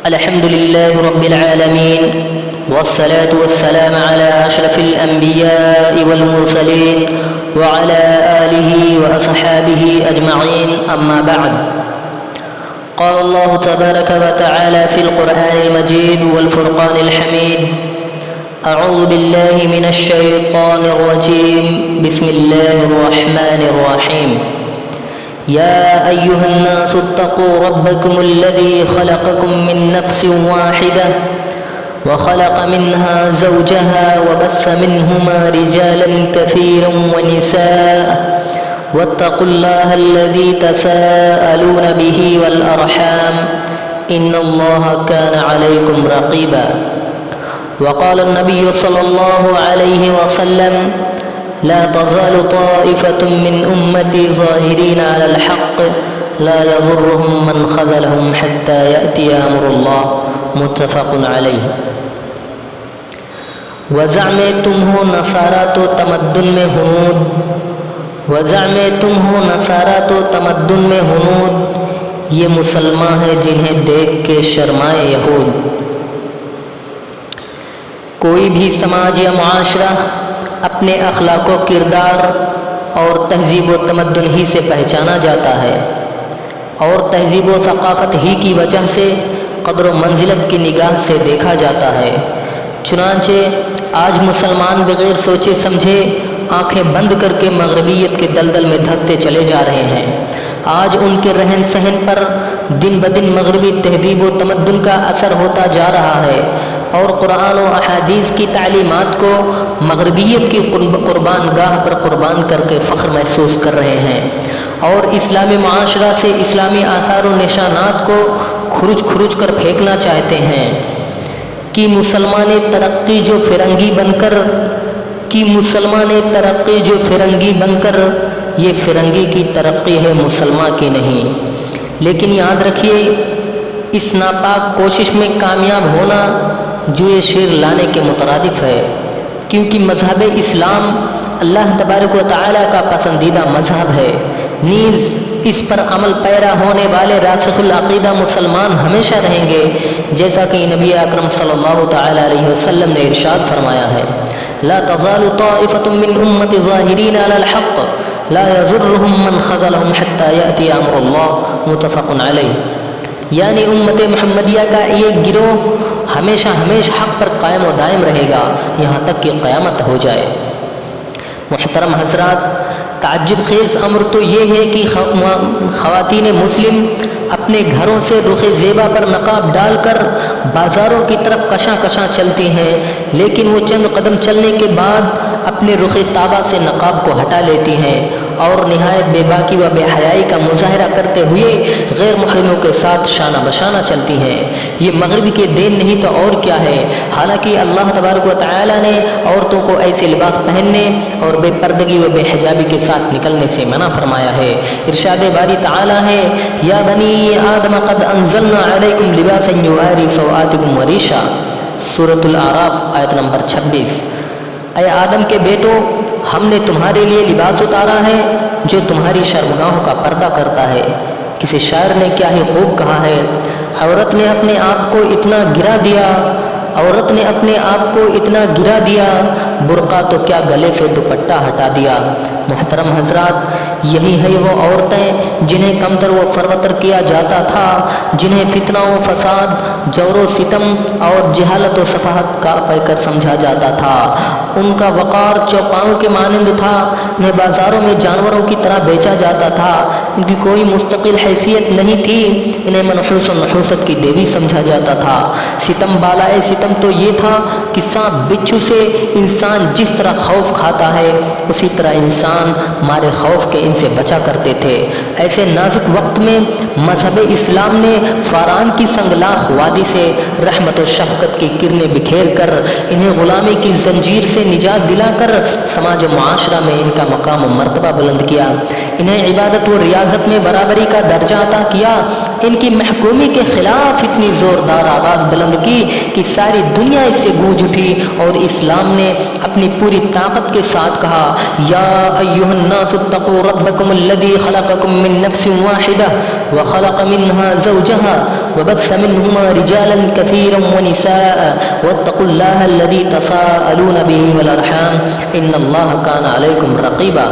الحمد لله رب العالمين والصلاة والسلام على أشرف الأنبياء والمرسلين وعلى آله وأصحابه أجمعين أما بعد. قال الله تبارك وتعالى في القرآن المجيد والفرقان الحميد: أعوذ بالله من الشيطان الرجيم. بسم الله الرحمن الرحيم. يا أيها الناس اتقوا ربكم الذي خلقكم من نفس واحدة وخلق منها زوجها وبث منهما رجالا كثيرا ونساء واتقوا الله الذي تساءلون به والأرحام إن الله كان عليكم رقيبا. وقال النبي صلى الله عليه وسلم: لا تزال طائفة من أمتي ظاهرين على الحق لا يضرهم من خذلهم حتى يأتي أمر الله. متفق علیہ. وزعم تم ہو نصارہ تو تمدن میں ہنود، وزعم تم ہو نصارہ تو تمدن میں ہنود، یہ مسلمان ہیں جنہیں دیکھ کے شرمائے یہود. کوئی بھی سماج یا معاشرہ اپنے اخلاق و کردار اور تہذیب و تمدن ہی سے پہچانا جاتا ہے، اور تہذیب و ثقافت ہی کی وجہ سے قدر و منزلت کی نگاہ سے دیکھا جاتا ہے. چنانچہ آج مسلمان بغیر سوچے سمجھے آنکھیں بند کر کے مغربیت کے دلدل میں دھنستے چلے جا رہے ہیں. آج ان کے رہن سہن پر دن بدن مغربی تہذیب و تمدن کا اثر ہوتا جا رہا ہے، اور قرآن و احادیث کی تعلیمات کو مغربیت کی قربان گاہ پر قربان کر کے فخر محسوس کر رہے ہیں، اور اسلامی معاشرہ سے اسلامی آثار و نشانات کو کھرچ کھرچ کر پھینکنا چاہتے ہیں. کہ مسلمان ترقی جو فرنگی بن کر یہ فرنگی کی ترقی ہے، مسلمان کی نہیں. لیکن یاد رکھیے، اس ناپاک کوشش میں کامیاب ہونا جوئے شیر لانے کے مترادف ہے، کیونکہ مذہب اسلام اللہ تبارک و تعالیٰ کا پسندیدہ مذہب ہے. نیز اس پر عمل پیرا ہونے والے راسخ العقیدہ مسلمان ہمیشہ رہیں گے، جیسا کہ نبی اکرم صلی اللہ تعالیٰ علیہ وسلم نے ارشاد فرمایا ہے: لا تزال طائفة من امتی ظاہرین علی الحق لا یضرهم من خذلهم حتی یأتی امر اللہ. متفق علیہ. یعنی امت محمدیہ کا یہ گروہ ہمیشہ حق پر قائم و دائم رہے گا یہاں تک کہ قیامت ہو جائے. محترم حضرات، تعجب خیز امر تو یہ ہے کہ خواتین مسلم اپنے گھروں سے رخ زیبا پر نقاب ڈال کر بازاروں کی طرف کشاں چلتی ہیں، لیکن وہ چند قدم چلنے کے بعد اپنے رخ طابہ سے نقاب کو ہٹا لیتی ہیں اور نہایت بے باکی و بے حیائی کا مظاہرہ کرتے ہوئے غیر محرموں کے ساتھ شانہ بشانہ چلتی ہیں. یہ مغرب کے دین نہیں تو اور کیا ہے. حالانکہ اللہ تبارک و تعالیٰ نے عورتوں کو ایسے لباس پہننے اور بے پردگی و بے حجابی کے ساتھ نکلنے سے منع فرمایا ہے. ارشاد باری تعالیٰ ہے: یا بنی آدم قد انزلنا علیکم لباسا یواری سوآتکم وریشا. سورۃ الاعراف آیت نمبر 26. اے آدم کے بیٹو، ہم نے تمہارے لیے لباس اتارا ہے جو تمہاری شرمگاہوں کا پردہ کرتا ہے. کسی شاعر نے کیا ہی خوب کہا ہے: عورت نے اپنے آپ کو اتنا گرا دیا، برقع تو کیا گلے سے دوپٹہ ہٹا دیا. محترم حضرات، یہی ہے وہ عورتیں جنہیں کمتر و فروتر کیا جاتا تھا، جنہیں فتنہ و فساد، جور و ستم اور جہالت و سفاہت کا پیکر سمجھا جاتا تھا. ان کا وقار چوپاؤں کے مانند تھا. انہیں بازاروں میں جانوروں کی طرح بیچا جاتا تھا. ان کی کوئی مستقل حیثیت نہیں تھی. انہیں منحوس و نحوست کی دیوی سمجھا جاتا تھا. ستم بالائے ستم تو یہ تھا کہ سانپ بچھو سے انسان جس طرح خوف کھاتا ہے، اسی طرح انسان مارے خوف کے ان سے بچا کرتے تھے. ایسے نازک وقت میں مذہب اسلام نے فاران کی سنگلاخ وادی سے رحمت و شفقت کی کرنیں بکھیر کر انہیں غلامی کی زنجیر سے نجات دلا کر سماج و معاشرہ میں ان کا مقام و مرتبہ بلند کیا. انہیں عبادت و ریاضت میں برابری کا درجہ عطا کیا. ان کی محکومی کے خلاف اتنی زوردار آواز بلند کی کہ ساری دنیا اس سے گونج اٹھی، اور اسلام نے اپنی پوری طاقت کے ساتھ کہا: یا ایھا الناس اتقوا ربکم الذی خلقکم من نفس واحدہ وخلق منها زوجها وبث منهما رجالا كثيرا ونساء واتقوا الله الذي تساءلون به والأرحام إن الله كان عليكم رقيبا.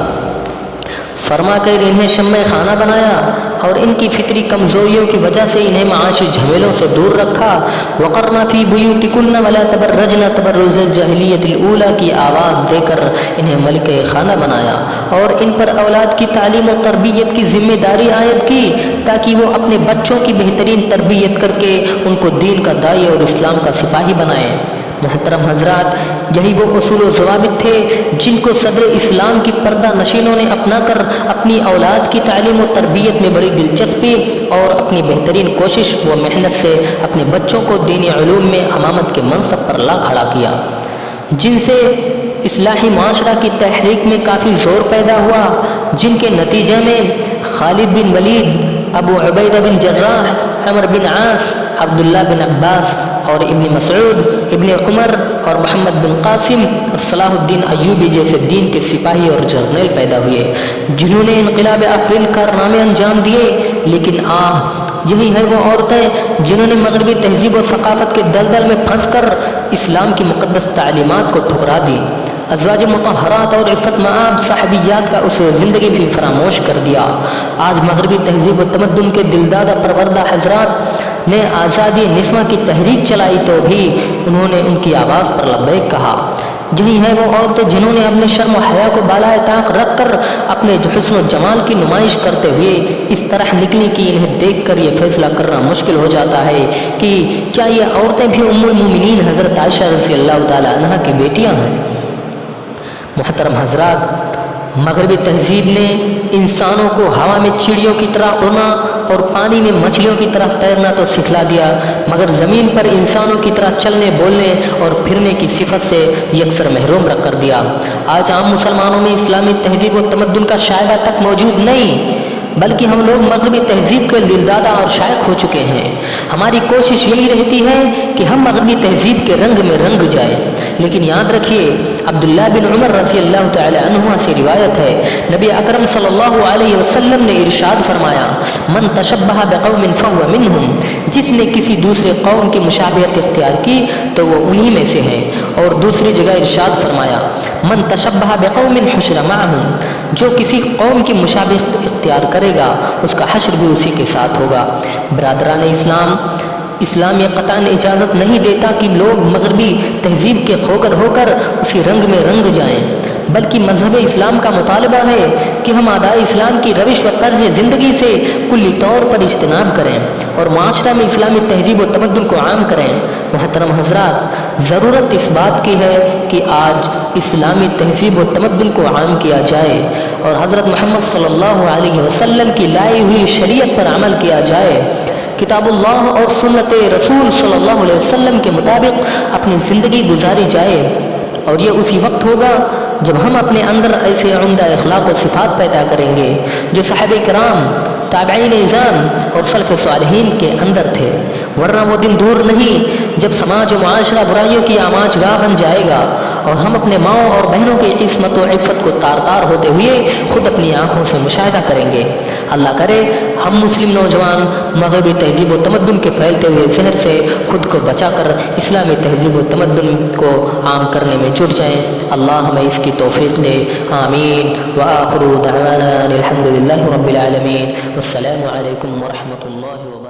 فرما کر انہیں شمع خانہ بنایا اور ان کی فطری کمزوریوں کی وجہ سے انہیں معاشی جھمیلوں سے دور رکھا. وقرنا فی بیوتکن ولا تبرجن تبرج الجاہلیۃ الاولی کی آواز دے کر انہیں ملکہ خانہ بنایا اور ان پر اولاد کی تعلیم و تربیت کی ذمہ داری عائد کی تاکہ وہ اپنے بچوں کی بہترین تربیت کر کے ان کو دین کا داعی اور اسلام کا سپاہی بنائیں. محترم حضرات، یہی وہ اصول و ضوابط تھے جن کو صدر اسلام کی پردہ نشینوں نے اپنا کر اپنی اولاد کی تعلیم و تربیت میں بڑی دلچسپی اور اپنی بہترین کوشش و محنت سے اپنے بچوں کو دینی علوم میں امامت کے منصب پر لا کھڑا کیا، جن سے اصلاحی معاشرہ کی تحریک میں کافی زور پیدا ہوا، جن کے نتیجے میں خالد بن ولید، ابو عبیدہ بن جراح، عمر بن عاص، عبداللہ بن عباس اور ابن مسعود، ابن عمر اور محمد بن قاسم اور صلاح الدین ایوبی جیسے دین کے سپاہی اور جرنیل پیدا ہوئے، جنہوں نے انقلاب آفرین کارنامے انجام دیے. لیکن یہی ہے وہ عورتیں جنہوں نے مغربی تہذیب و ثقافت کے دلدل میں پھنس کر اسلام کی مقدس تعلیمات کو ٹھکرا دی، ازواج مطہرات اور عفت مآب صحابیات کا اسوہ زندگی بھی فراموش کر دیا. آج مغربی تہذیب و تمدن کے دلدادہ پروردہ حضرات نے آزادی نسواں کی تحریک چلائی تو بھی انہوں نے ان کی آواز پر لبیک کہا. یہی ہے وہ عورتیں جنہوں نے اپنے شرم و حیا کو بالائے طاق رکھ کر اپنے حسن و جمال کی نمائش کرتے ہوئے اس طرح نکلی کہ انہیں دیکھ کر یہ فیصلہ کرنا مشکل ہو جاتا ہے کہ کیا یہ عورتیں بھی ام المومنین حضرت عائشہ رضی اللہ تعالی عنہا کی بیٹیاں ہیں. محترم حضرات، مغربی تہذیب نے انسانوں کو ہوا میں چڑیوں کی طرح اڑنا اور پانی میں مچھلیوں کی طرح تیرنا تو سکھلا دیا، مگر زمین پر انسانوں کی طرح چلنے، بولنے اور پھرنے کی صفت سے یکسر محروم رکھ کر دیا. آج عام مسلمانوں میں اسلامی تہذیب و تمدن کا شائبہ تک موجود نہیں، بلکہ ہم لوگ مغربی تہذیب کے دلدادہ اور شائق ہو چکے ہیں. ہماری کوشش یہی رہتی ہے کہ ہم مغربی تہذیب کے رنگ میں رنگ جائیں. لیکن یاد رکھیے، عبداللہ بن عمر رضی اللہ تعالی عنہما سے روایت ہے، نبی اکرم صلی اللہ علیہ وسلم نے ارشاد فرمایا، من تشبہ بقوم فہو منہم، جس نے کسی دوسرے قوم کی مشابہت اختیار کی تو وہ انہی میں سے ہے. اور دوسری جگہ ارشاد فرمایا، من تشبہ بقوم حشر معہم، جو کسی قوم کی مشابہت اختیار کرے گا اس کا حشر بھی اسی کے ساتھ ہوگا. برادران اسلام یہ قطعاً اجازت نہیں دیتا کہ لوگ مغربی تہذیب کے خوگر ہو کر اسی رنگ میں رنگ جائیں، بلکہ مذہب اسلام کا مطالبہ ہے کہ ہم ادائی اسلام کی روش و طرز زندگی سے کلی طور پر اجتناب کریں اور معاشرہ میں اسلامی تہذیب و تمدن کو عام کریں. محترم حضرات، ضرورت اس بات کی ہے کہ آج اسلامی تہذیب و تمدن کو عام کیا جائے اور حضرت محمد صلی اللہ علیہ وسلم کی لائی ہوئی شریعت پر عمل کیا جائے، کتاب اللہ اور سنت رسول صلی اللہ علیہ وسلم کے مطابق اپنی زندگی گزاری جائے. اور یہ اسی وقت ہوگا جب ہم اپنے اندر ایسے عمدہ اخلاق و صفات پیدا کریں گے جو صحابہ کرام، تابعین اعظام اور سلف صالحین کے اندر تھے. ورنہ وہ دن دور نہیں جب سماج و معاشرہ برائیوں کی آماج گاہ بن جائے گا اور ہم اپنے ماؤں اور بہنوں کی عصمت و عفت کو تار تار ہوتے ہوئے خود اپنی آنکھوں سے مشاہدہ کریں گے. اللہ کرے ہم مسلم نوجوان مغربی تہذیب و تمدن کے پھیلتے ہوئے زہر سے خود کو بچا کر اسلامی تہذیب و تمدن کو عام کرنے میں جٹ جائیں. اللہ ہمیں اس کی توفیق دے. آمین. وآخر دعوانا الحمد للہ رب العالمین. والسلام علیکم ورحمۃ اللہ وبرکاتہ.